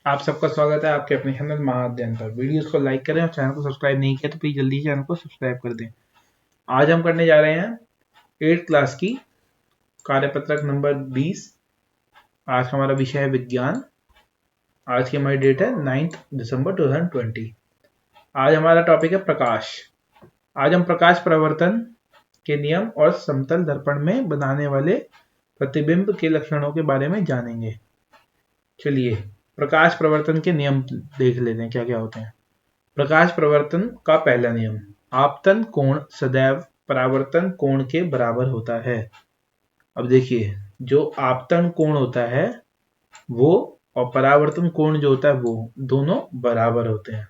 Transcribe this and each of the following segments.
आप सबका स्वागत है आपके अपने चैनल महाअध्ययन पर। वीडियोस को लाइक करें और चैनल को सब्सक्राइब नहीं किया तो प्लीज जल्दी चैनल को सब्सक्राइब कर दें। आज हम करने जा रहे हैं 8th क्लास की कार्यपत्रक नंबर 20। आज का हमारा विषय है विज्ञान। आज की हमारी डेट है 9 दिसंबर 2020। आज हमारा टॉपिक है प्रकाश। आज हम प्रकाश प्रवर्तन के नियम और समतल दर्पण में बनाने वाले प्रतिबिंब के लक्षणों के बारे में जानेंगे। चलिए प्रकाश प्रवर्तन के नियम देख लेते हैं क्या क्या होते हैं। प्रकाश प्रवर्तन का पहला नियम, आपतन कोण सदैव परावर्तन कोण के बराबर होता है। अब देखिए, जो आपतन कोण होता है वो और परावर्तन कोण जो होता है वो दोनों बराबर होते हैं।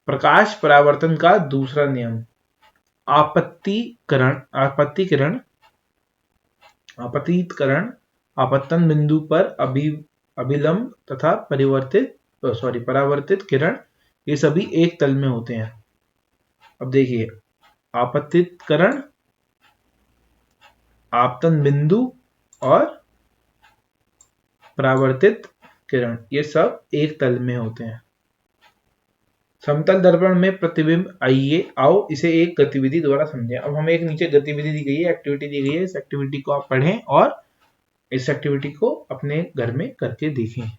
प्रकाश परावर्तन का दूसरा नियम, आपत्तिकरण आपतन बिंदु पर अभिलंब तथा परावर्तित किरण ये सभी एक तल में होते हैं। अब देखिए, आपतितकरण, आपतन बिंदु और परावर्तित किरण ये सब एक तल में होते हैं। समतल दर्पण में प्रतिबिंब, आओ इसे एक गतिविधि द्वारा समझें। अब हमें एक नीचे गतिविधि दी गई है, एक्टिविटी दी गई है। इस एक्टिविटी को आप पढ़ें और इस एक्टिविटी को अपने घर में करके देखें।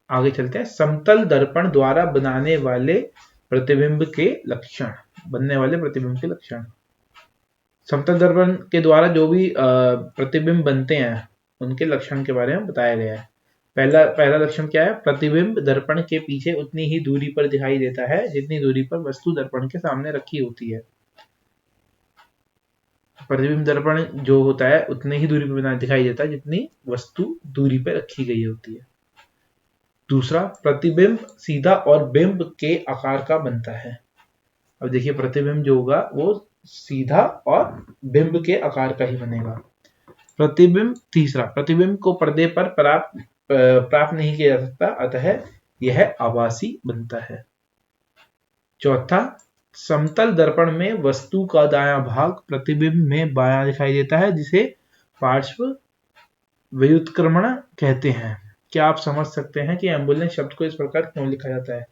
आगे चलते हैं। समतल दर्पण द्वारा बनने वाले प्रतिबिंब के लक्षण। समतल दर्पण के द्वारा जो भी प्रतिबिंब बनते हैं उनके लक्षण के बारे में बताया गया है। पहला लक्षण क्या है? प्रतिबिंब दर्पण के पीछे उतनी ही दूरी पर दिखाई देता है जितनी दूरी पर वस्तु दर्पण के सामने रखी होती है। प्रतिबिंब दर्पण जो होता है उतने ही दूरी पर दिखाई देता है जितनी वस्तु दूरी पर रखी गई होती है। दूसरा, प्रतिबिंब सीधा और बिंब के आकार का बनता है। अब देखिए, प्रतिबिंब जो होगा वो सीधा और बिंब के आकार का ही बनेगा। तीसरा, प्रतिबिंब को पर्दे पर प्राप्त नहीं किया जा सकता, अतः यह आभासी बनता है। चौथा, समतल दर्पण में वस्तु का दायां भाग प्रतिबिंब में बायां दिखाई देता है, जिसे पार्श्व व्युत्क्रमण कहते हैं। क्या आप समझ सकते हैं कि एम्बुलेंस शब्द को इस प्रकार क्यों लिखा जाता है?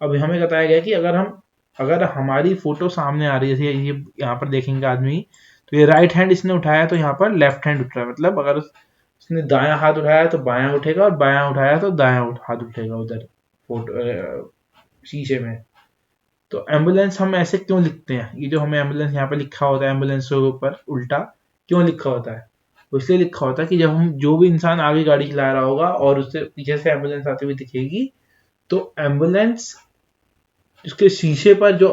अब हमें बताया गया कि अगर हमारी फोटो सामने आ रही है, जैसे ये यहाँ पर देखेंगे आदमी, तो ये राइट हैंड इसने उठाया तो यहाँ पर लेफ्ट हैंड उठ रहा है। मतलब अगर उसने दायां हाथ उठाया तो बायां उठेगा और बायां उठाया तो दायां हाथ उठेगा उधर फोटो शीशे में। तो एम्बुलेंस हम ऐसे क्यों लिखते हैं? ये जो हमें एम्बुलेंस यहाँ पे लिखा होता है, एम्बुलेंस के ऊपर उल्टा क्यों लिखा होता है? इसलिए लिखा होता है कि जब जो भी इंसान आगे गाड़ी चला रहा होगा और उससे पीछे से एम्बुलेंस आती हुई दिखेगी तो एम्बुलेंस उसके शीशे पर जो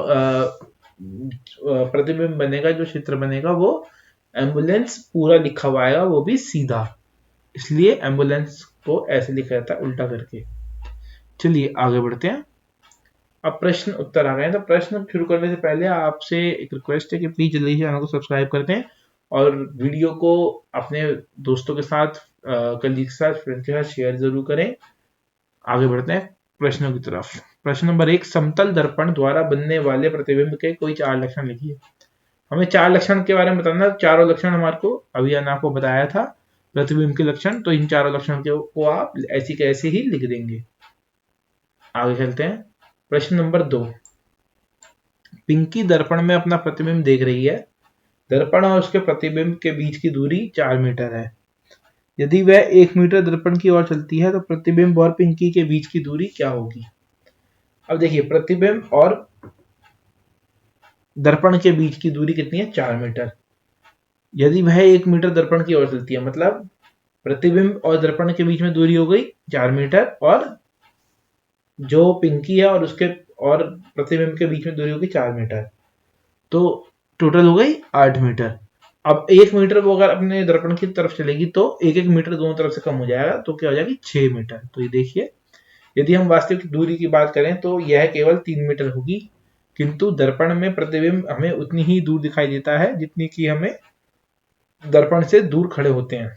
प्रतिबिंब बनेगा, जो चित्र बनेगा, वो एम्बुलेंस पूरा लिखा हुआ आएगा, वो भी सीधा। इसलिए एम्बुलेंस को ऐसे लिखा जाता है उल्टा करके। चलिए आगे बढ़ते हैं। अब प्रश्न उत्तर आ गए हैं। तो प्रश्न शुरू करने से पहले आपसे एक रिक्वेस्ट है कि प्लीज जल्दी से चैनल को सब्सक्राइब कर दें और वीडियो को अपने दोस्तों के साथ, कलीग के साथ, फ्रेंड के साथ शेयर जरूर करें। आगे बढ़ते हैं प्रश्नों की तरफ। प्रश्न नंबर 1, समतल दर्पण द्वारा बनने वाले प्रतिबिंब के कोई 4 लक्षण लिखिए। हमें 4 लक्षण के बारे में बताना। चारों लक्षण हमारे को अभी आपको बताया था प्रतिबिंब के लक्षण, तो इन चारों लक्षण को आप ऐसी कैसे ही लिख देंगे। आगे चलते हैं। प्रश्न नंबर 2, पिंकी दर्पण में अपना प्रतिबिंब देख रही है। दर्पण और उसके प्रतिबिंब के बीच की दूरी 4 मीटर है। यदि वह 1 मीटर दर्पण की ओर चलती है तो प्रतिबिंब और पिंकी के बीच की दूरी क्या होगी? अब देखिए, प्रतिबिंब और दर्पण के बीच की दूरी कितनी है? 4 मीटर। यदि वह 1 मीटर दर्पण की ओर चलती है, मतलब प्रतिबिंब और दर्पण के बीच में दूरी हो गई 4 मीटर, और जो पिंकी है और उसके और प्रतिबिंब के बीच में दूरी होगी 4 मीटर, तो टोटल हो गई 8 मीटर। अब 1 मीटर वो अगर अपने दर्पण की तरफ चलेगी तो 1-1 मीटर दोनों तरफ से कम हो जाएगा, तो क्या हो जाएगी? 6 मीटर। तो ये देखिए, यदि हम वास्तविक दूरी की बात करें तो यह केवल 3 मीटर होगी, किंतु दर्पण में प्रतिबिंब हमें उतनी ही दूर दिखाई देता है जितनी कि हमें दर्पण से दूर खड़े होते हैं।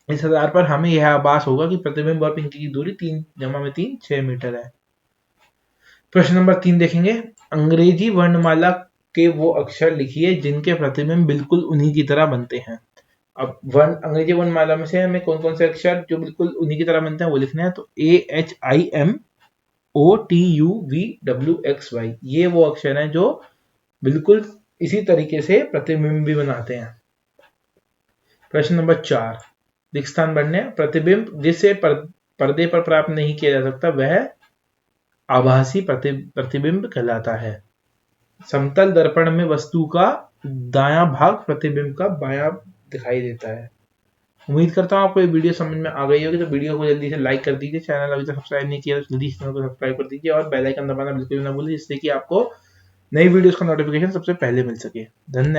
इस आधार पर हमें यह आभास होगा कि प्रतिबिंब और पिंकी की दूरी 3 जमा में 3 6 मीटर है। प्रश्न नंबर 3 देखेंगे। अंग्रेजी वर्णमाला के वो अक्षर लिखिए जिनके प्रतिबिंब बिल्कुल उन्हीं की तरह बनते हैं। अब अंग्रेजी वर्णमाला में से हमें कौन कौन से अक्षर जो बिल्कुल उन्हीं की तरह बनते हैं वो लिखने हैं। तो AHIMOTUVWXY, ये वो अक्षर हैं जो बिल्कुल इसी तरीके से प्रतिबिंब भी बनाते हैं। प्रश्न नंबर 4, रिक्त स्थान भरने। प्रतिबिंब जिसे पर्दे पर प्राप्त नहीं किया जा सकता वह आभासी प्रतिबिंब कहलाता है। समतल दर्पण में वस्तु का दायां भाग प्रतिबिंब का बायां दिखाई देता है। उम्मीद करता हूँ आपको ये वीडियो समझ में आ गई होगी। तो वीडियो को जल्दी से लाइक कर दीजिए, चैनल अभी तक सब्सक्राइब नहीं किया तो जल्दी से चैनल को सब्सक्राइब कर दीजिए और बेल आइकन दबाना बिल्कुल ना भूलिए, जिससे कि आपको नई वीडियोस का नोटिफिकेशन सबसे पहले मिल सके। धन्यवाद।